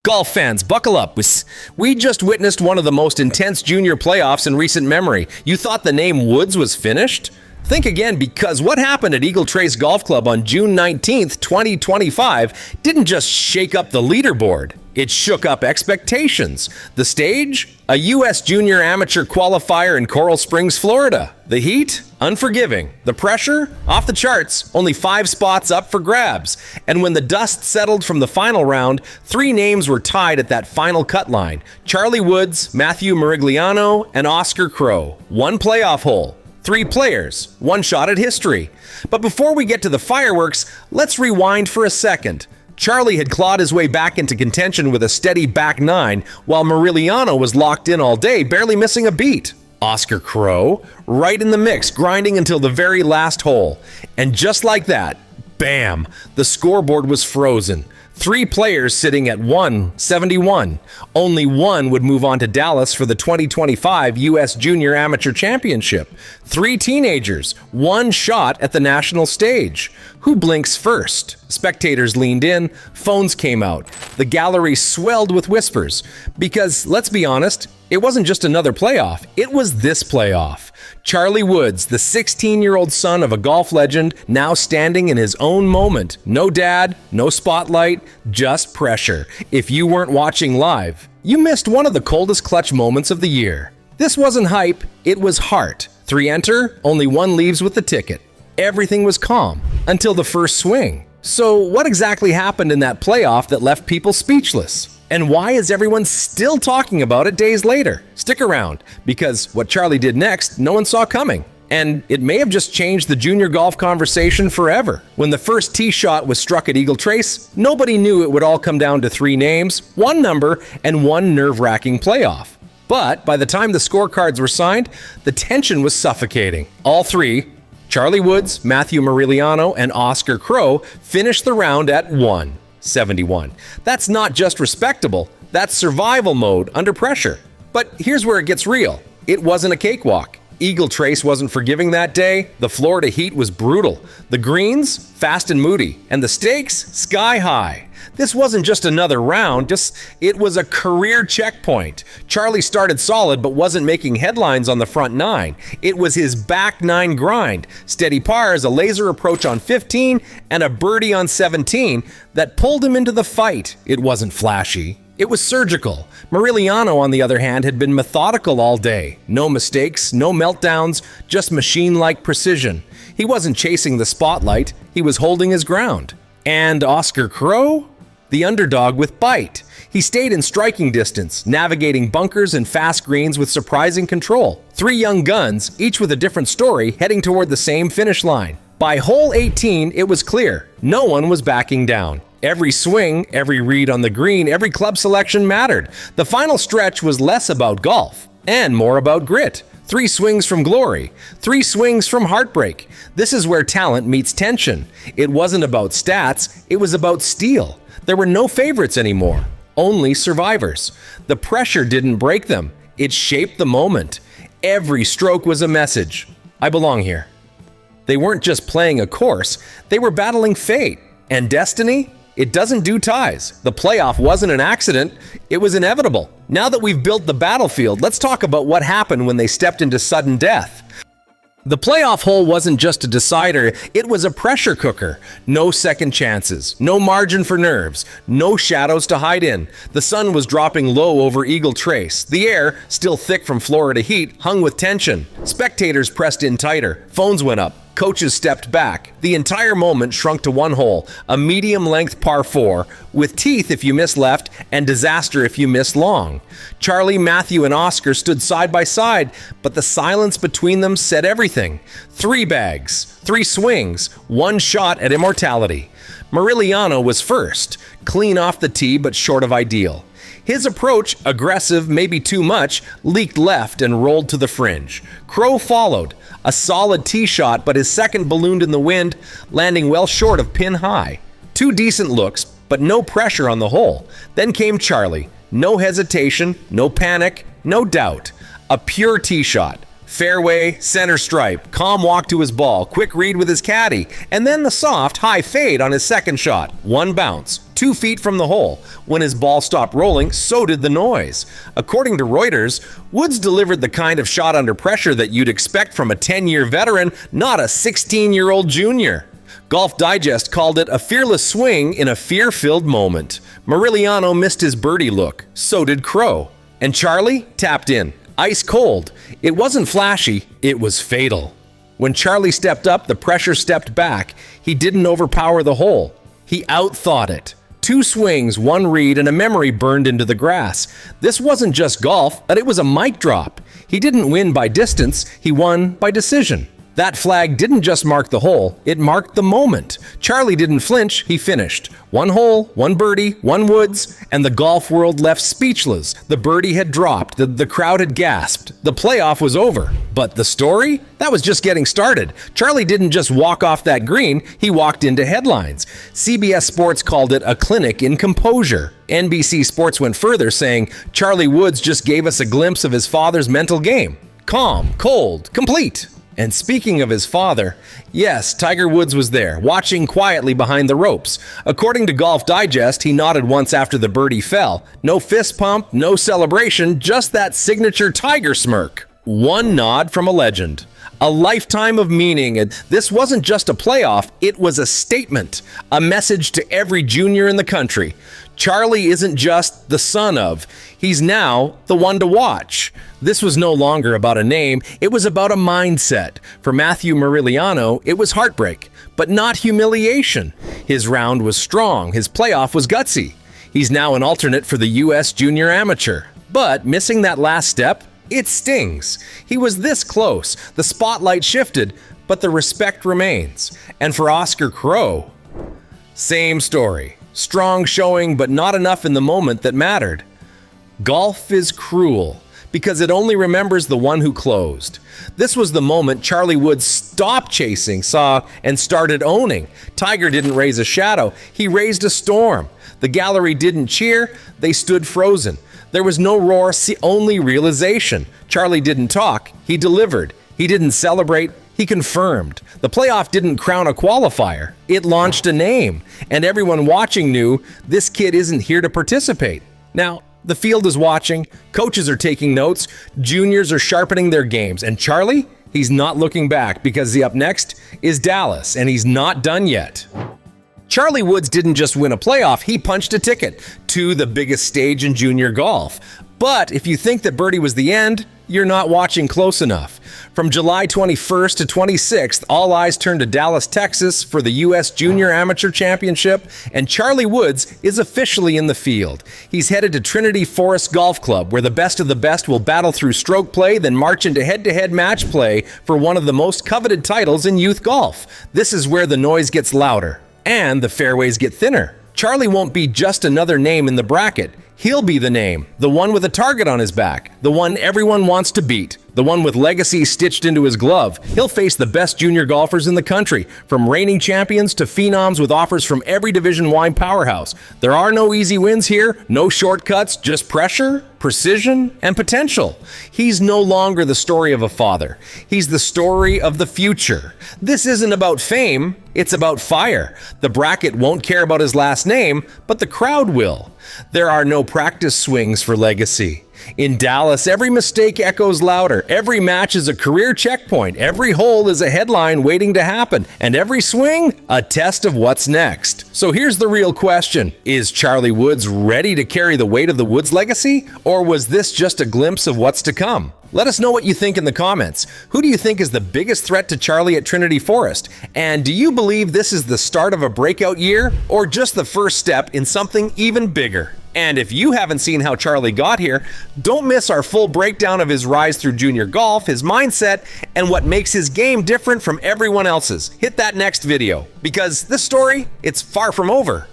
Golf fans, buckle up. We just witnessed one of the most intense junior playoffs in recent memory. You thought the name Woods was finished? Think again, because what happened at Eagle Trace Golf Club on June 19th, 2025 didn't just shake up the leaderboard. It shook up expectations. The stage? A U.S. Junior Amateur qualifier in Coral Springs, Florida. The heat? Unforgiving. The pressure? Off the charts. Only 5 spots up for grabs. And when the dust settled from the final round, 3 names were tied at that final cut line. Charlie Woods, Matthew Morigliano, and Oscar Crowe. 1 playoff hole. 3 players, 1 shot at history. But before we get to the fireworks, let's rewind for a second. Charlie had clawed his way back into contention with a steady back 9, while Morigliano was locked in all day, barely missing a beat. Oscar Crowe, right in the mix, grinding until the very last hole. And just like that, bam, the scoreboard was frozen. 3 players sitting at 171. Only 1 would move on to Dallas for the 2025 U.S. Junior Amateur Championship. 3 teenagers, 1 shot at the national stage. Who blinks first? Spectators leaned in, phones came out. The gallery swelled with whispers. Because, let's be honest, it wasn't just another playoff, it was this playoff. Charlie Woods, the 16-year-old son of a golf legend, now standing in his own moment. No dad, no spotlight, just pressure. If you weren't watching live, you missed one of the coldest clutch moments of the year. This wasn't hype, it was heart. 3 enter, only 1 leaves with the ticket. Everything was calm until the first swing. So what exactly happened in that playoff that left people speechless? And why is everyone still talking about it days later? Stick around, because what Charlie did next, no one saw coming. And it may have just changed the junior golf conversation forever. When the first tee shot was struck at Eagle Trace, nobody knew it would all come down to 3 names, 1 number, and 1 nerve-wracking playoff. But by the time the scorecards were signed, the tension was suffocating. All 3, Charlie Woods, Matthew Morigliano, and Oscar Crowe, finished the round at 171. That's not just respectable, that's survival mode under pressure. But here's where it gets real. It wasn't a cakewalk. Eagle Trace wasn't forgiving that day. The Florida heat was brutal. The greens, fast and moody. And the stakes, sky high. This wasn't just another round, it was a career checkpoint. Charlie started solid but wasn't making headlines on the front 9. It was his back 9 grind, steady pars, a laser approach on 15, and a birdie on 17 that pulled him into the fight. It wasn't flashy. It was surgical. Morigliano, on the other hand, had been methodical all day. No mistakes, no meltdowns, just machine-like precision. He wasn't chasing the spotlight, he was holding his ground. And Oscar Crowe? The underdog with bite. He stayed in striking distance, navigating bunkers and fast greens with surprising control. 3 young guns, each with a different story, heading toward the same finish line. By hole 18, it was clear. No one was backing down. Every swing, every read on the green, every club selection mattered. The final stretch was less about golf and more about grit. 3 swings from glory, 3 swings from heartbreak. This is where talent meets tension. It wasn't about stats, it was about steel. There were no favorites anymore, only survivors. The pressure didn't break them, it shaped the moment. Every stroke was a message. I belong here. They weren't just playing a course, they were battling fate. And destiny? It doesn't do ties. The playoff wasn't an accident, it was inevitable. Now that we've built the battlefield, let's talk about what happened when they stepped into sudden death. The playoff hole wasn't just a decider, it was a pressure cooker. No second chances, no margin for nerves, no shadows to hide in. The sun was dropping low over Eagle Trace. The air, still thick from Florida heat, hung with tension. Spectators pressed in tighter, phones went up. Coaches stepped back. The entire moment shrunk to 1 hole, a medium-length par 4, with teeth if you missed left and disaster if you missed long. Charlie, Matthew, and Oscar stood side by side, but the silence between them said everything. 3 bags, 3 swings, 1 shot at immortality. Morigliano was first, clean off the tee but short of ideal. His approach, aggressive, maybe too much, leaked left and rolled to the fringe. Crowe followed, a solid tee shot, but his second ballooned in the wind, landing well short of pin high. 2 decent looks, but no pressure on the hole. Then came Charlie. No hesitation, no panic, no doubt. A pure tee shot. Fairway, center stripe, calm walk to his ball, quick read with his caddy, and then the soft, high fade on his second shot. One bounce, 2 feet from the hole. When his ball stopped rolling, so did the noise. According to Reuters, Woods delivered the kind of shot under pressure that you'd expect from a 10-year veteran, not a 16-year-old junior. Golf Digest called it a fearless swing in a fear-filled moment. Moriliano missed his birdie look. So did Crow. And Charlie tapped in. Ice cold. It wasn't flashy, it was fatal. When Charlie stepped up, the pressure stepped back. He didn't overpower the hole. He outthought it. 2 swings, 1 read, and a memory burned into the grass. This wasn't just golf, but it was a mic drop. He didn't win by distance, he won by decision. That flag didn't just mark the hole, it marked the moment. Charlie didn't flinch, he finished. 1 hole, 1 birdie, 1 Woods, and the golf world left speechless. The birdie had dropped, the crowd had gasped. The playoff was over. But the story? That was just getting started. Charlie didn't just walk off that green, he walked into headlines. CBS Sports called it a clinic in composure. NBC Sports went further, saying, Charlie Woods just gave us a glimpse of his father's mental game. Calm, cold, complete. And speaking of his father, yes, Tiger Woods was there, watching quietly behind the ropes. According to Golf Digest, he nodded once after the birdie fell. No fist pump, no celebration, just that signature Tiger smirk. One nod from a legend. A lifetime of meaning. And this wasn't just a playoff, it was a statement, a message to every junior in the country. Charlie isn't just the son of, he's now the one to watch. This was no longer about a name, it was about a mindset. For Matthew Moriliano, it was heartbreak, but not humiliation. His round was strong, his playoff was gutsy. He's now an alternate for the U.S. Junior Amateur. But missing that last step, it stings. He was this close, the spotlight shifted, but the respect remains. And for Oscar Crow, same story. Strong showing, but not enough in the moment that mattered. Golf is cruel because it only remembers the one who closed. This was the moment Charlie Woods stopped chasing, saw, and started owning. Tiger didn't raise a shadow, he raised a storm. The gallery didn't cheer, they stood frozen. There was no roar, only realization. Charlie didn't talk, he delivered. He didn't celebrate, he confirmed. The playoff didn't crown a qualifier, it launched a name. And everyone watching knew this kid isn't here to participate. Now, the field is watching, coaches are taking notes, juniors are sharpening their games, and Charlie, he's not looking back because the up next is Dallas, and he's not done yet. Charlie Woods didn't just win a playoff, he punched a ticket to the biggest stage in junior golf. But if you think that birdie was the end, you're not watching close enough. From July 21st to 26th, all eyes turned to Dallas, Texas for the U.S. Junior Amateur Championship, and Charlie Woods is officially in the field. He's headed to Trinity Forest Golf Club, where the best of the best will battle through stroke play, then march into head-to-head match play for one of the most coveted titles in youth golf. This is where the noise gets louder and the fairways get thinner. Charlie won't be just another name in the bracket. He'll be the name, the one with a target on his back, the one everyone wants to beat, the one with legacy stitched into his glove. He'll face the best junior golfers in the country, from reigning champions to phenoms with offers from every Division I powerhouse. There are no easy wins here, no shortcuts, just pressure, precision, and potential. He's no longer the story of a father. He's the story of the future. This isn't about fame, it's about fire. The bracket won't care about his last name, but the crowd will. There are no practice swings for legacy. In Dallas, every mistake echoes louder. Every match is a career checkpoint. Every hole is a headline waiting to happen. And every swing, a test of what's next. So here's the real question. Is Charlie Woods ready to carry the weight of the Woods legacy? Or was this just a glimpse of what's to come? Let us know what you think in the comments. Who do you think is the biggest threat to Charlie at Trinity Forest? And do you believe this is the start of a breakout year, or just the first step in something even bigger? And if you haven't seen how Charlie got here, don't miss our full breakdown of his rise through junior golf, his mindset, and what makes his game different from everyone else's. Hit that next video, because this story, it's far from over.